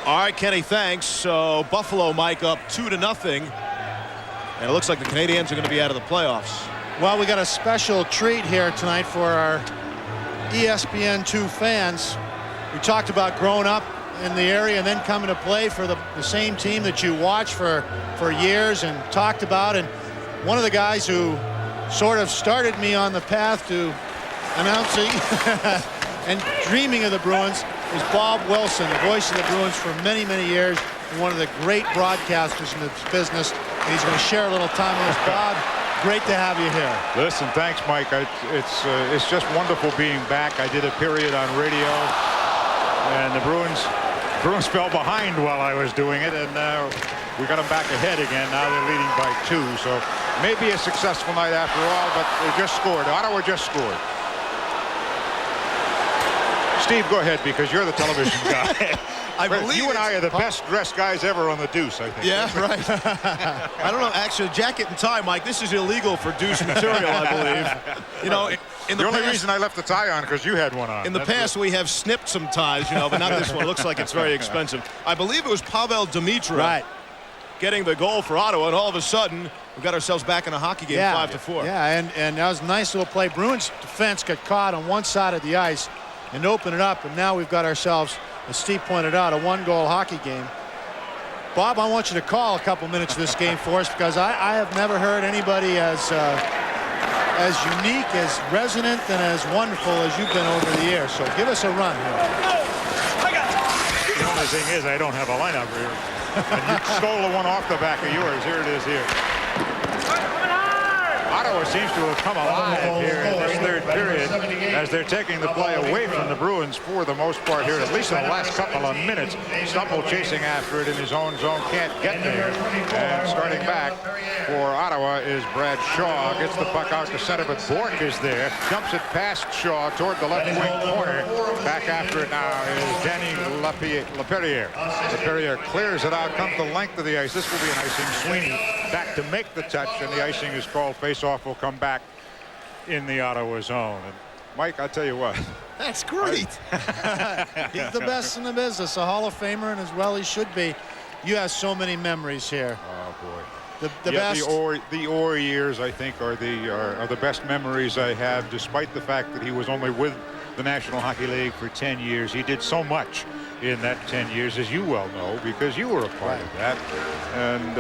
All right, Kenny, thanks. So Buffalo, Mike, up 2-0. And it looks like the Canadiens are going to be out of the playoffs. Well, we got a special treat here tonight for our ESPN2 fans. We talked about growing up in the area and then coming to play for the same team that you watched for years and talked about. And one of the guys who sort of started me on the path to announcing and dreaming of the Bruins is Bob Wilson, the voice of the Bruins for many, many years, and one of the great broadcasters in this business. And he's going to share a little time with us. Bob, great to have you here. Listen, thanks, Mike. It's just wonderful being back. I did a period on radio, and the Bruins fell behind while I was doing it, and we got them back ahead again. Now they're leading by 2, so maybe a successful night after all, but they just scored. Ottawa just scored. Steve, go ahead, because you're the television guy. I believe you and I are the best dressed guys ever on the Deuce, I think. Yeah, right. I don't know. Actually, jacket and tie, Mike, this is illegal for Deuce material, I believe. You know, in the only past, reason I left the tie on because you had one on. In the past, we have snipped some ties, you know, but not this one. It looks like it's very expensive. I believe it was Pavel Demitra getting the goal for Ottawa, and all of a sudden, we got ourselves back in a hockey game, 5-4. Yeah, and that was a nice little play. Bruins defense got caught on one side of the ice and opened it up, and now we've got ourselves, as Steve pointed out, a 1-goal hockey game. Bob, I want you to call a couple minutes of this game for us, because I have never heard anybody as unique, as resonant, and as wonderful as you've been over the years. So give us a run here. The only thing is I don't have a lineup here. And you stole the one off the back of yours. Here it is here. Ottawa seems to have come alive here in this third period as they're taking the play away from the Bruins for the most part here, at least in the last couple of minutes. Stumble chasing after it in his own zone, can't get there. And starting back for Ottawa is Brad Shaw. Gets the puck out to center, but Bourque is there. Dumps it past Shaw toward the left wing corner. Back after it now is Danny Laperriere. Laperriere clears it out, comes the length of the ice. This will be an icing. Sweeney back to make the touch, and the icing is called. Face-off will come back in the Ottawa zone. And Mike, I'll tell you what. That's great. He's the best in the business, a Hall of Famer, and as well he should be. You have so many memories here. Oh boy. The best. The Orr years, I think, are the best memories I have, despite the fact that he was only with the National Hockey League for 10 years. He did so much in that 10 years, as you well know, because you were a part of that. And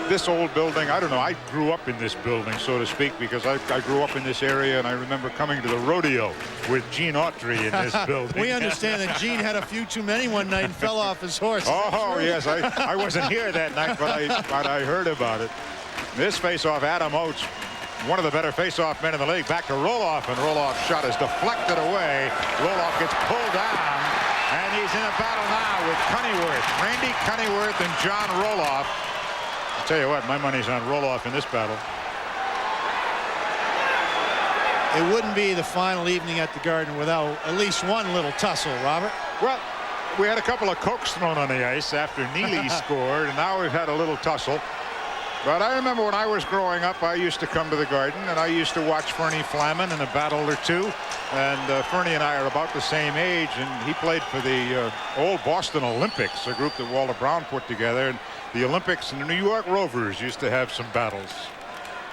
this old building, I don't know, I grew up in this building, so to speak, because I grew up in this area, and I remember coming to the rodeo with Gene Autry in this building. We understand that Gene had a few too many one night and fell off his horse. Oh, yes, I wasn't here that night, but I heard about it. This face-off, Adam Oates, one of the better face-off men in the league, back to Roloff, and Roloff's shot is deflected away. Roloff gets pulled down, and he's in a battle now with Cunnyworth, Randy Cunnyworth and John Roloff. I'll tell you what, my money's on Roloff in this battle. It wouldn't be the final evening at the Garden without at least one little tussle, Robert. Well, we had a couple of cokes thrown on the ice after Neely scored, and now we've had a little tussle. But I remember when I was growing up, I used to come to the Garden, and I used to watch Fernie Flaman in a battle or two. And Fernie and I are about the same age, and he played for the old Boston Olympics, a group that Walter Brown put together. And the Olympics and the New York Rovers used to have some battles.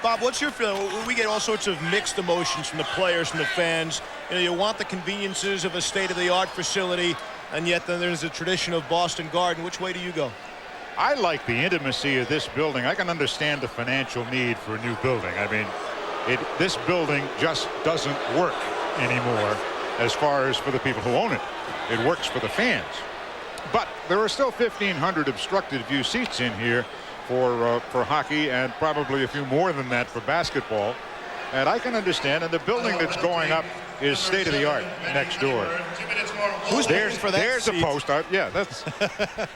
Bob, what's your feeling? We get all sorts of mixed emotions from the players, from the fans. You know, you want the conveniences of a state-of-the-art facility, and yet then there's a tradition of Boston Garden. Which way do you go? I like the intimacy of this building. I can understand the financial need for a new building. I mean, this building just doesn't work anymore as far as for the people who own it. It works for the fans. But there are still 1,500 obstructed view seats in here for hockey, and probably a few more than that for basketball. And I can understand, and the building that's going up is state-of-the-art next door. Who's paying for that There's seat? a post out. Yeah, that's.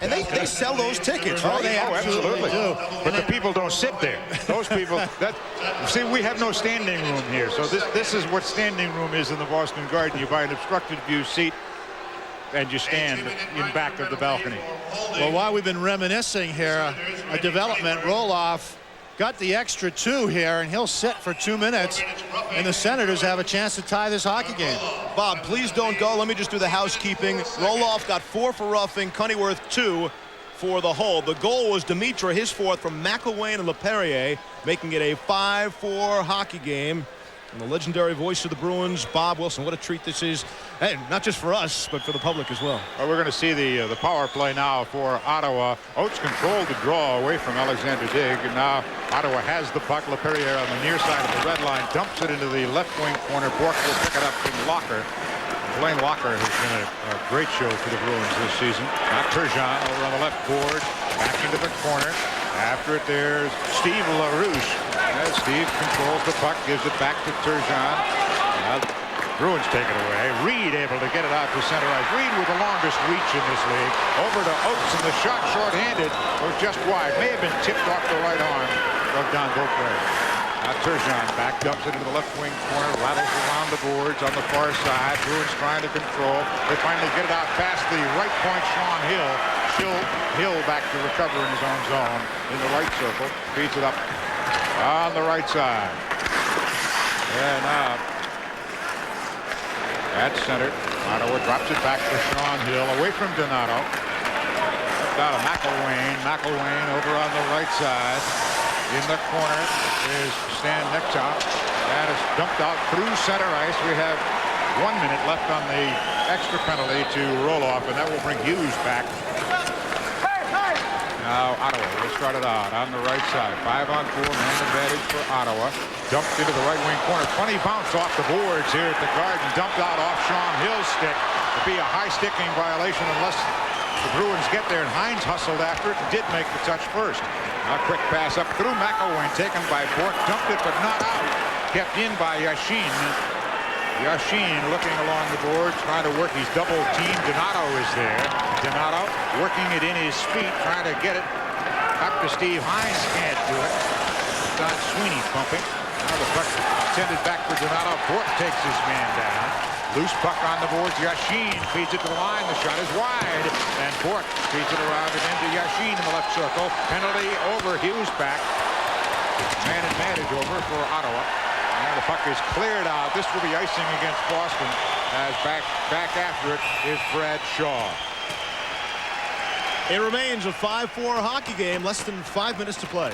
And they sell those tickets, right? Oh, they absolutely do. But the people don't sit there. Those people. See, we have no standing room here. So this is what standing room is in the Boston Garden. You buy an obstructed view seat, and you stand in back of the balcony. Well, while we've been reminiscing here, a development Roloff got the extra 2 here, and he'll sit for 2 minutes, and the Senators have a chance to tie this hockey game. Bob, please don't go. Let me just do the housekeeping. Roloff got 4 for roughing, Cunnyworth 2 for the hold. The goal was Demitra, his 4th from McElwain and LePerrier, making it a 5-4 hockey game. And the legendary voice of the Bruins, Bob Wilson. What a treat this is, and not just for us, but for the public as well. Well, we're going to see the power play now for Ottawa. Oates controlled the draw away from Alexander Digg, and now Ottawa has the puck. LePerrier on the near side of the red line dumps it into the left wing corner. Bourque will pick it up from Locker. Blaine Locker has been a great show for the Bruins this season. Now Turgeon over on the left board, back into the corner. After it, there's Steve LaRouche. As Steve controls the puck, gives it back to Turgeon. Bruins take it away. Reed able to get it out to center ice. Reed with the longest reach in this league. Over to Oates, and the shot short-handed was just wide. May have been tipped off the right arm of Don Beaupre. Now Turgeon back, dumps it into the left wing corner, rattles around the boards on the far side. Bruins trying to control. They finally get it out past the right point. Sean Hill. Hill back to recover in his own zone in the right circle. Feeds it up on the right side. And now at center, Ottawa drops it back to Sean Hill, away from Donato. Down to McElwain. McElwain over on the right side. In the corner is Stan Nectop. That is dumped out through center ice. We have 1 minute left on the extra penalty to Roloff, and that will bring Hughes back. Now Ottawa will start it out on the right side. 5-on-4 man advantage for Ottawa. Dumped into the right wing corner. Funny bounce off the boards here at the Garden. Dumped out off Sean Hill's stick. It'd be a high sticking violation unless the Bruins get there, and Hines hustled after it and did make the touch first. A quick pass up through McElwain, taken by Bourque. Dumped it, but not out. Kept in by Yashin. Yashin looking along the boards, trying to work. He's double teamed. Donato is there. Donato working it in his feet, trying to get it up to Steve Hines. Can't do it. Don Sweeney pumping. Now the puck sended back for Donato. Bourque takes his man down. Loose puck on the boards. Yashin feeds it to the line. The shot is wide. And Bourque feeds it around and into Yashin in the left circle. Penalty over. Hughes back. Man advantage over for Ottawa. And the puck is cleared out. This will be icing against Boston, as back after it is Brad Shaw. It remains a 5-4 hockey game. Less than 5 minutes to play.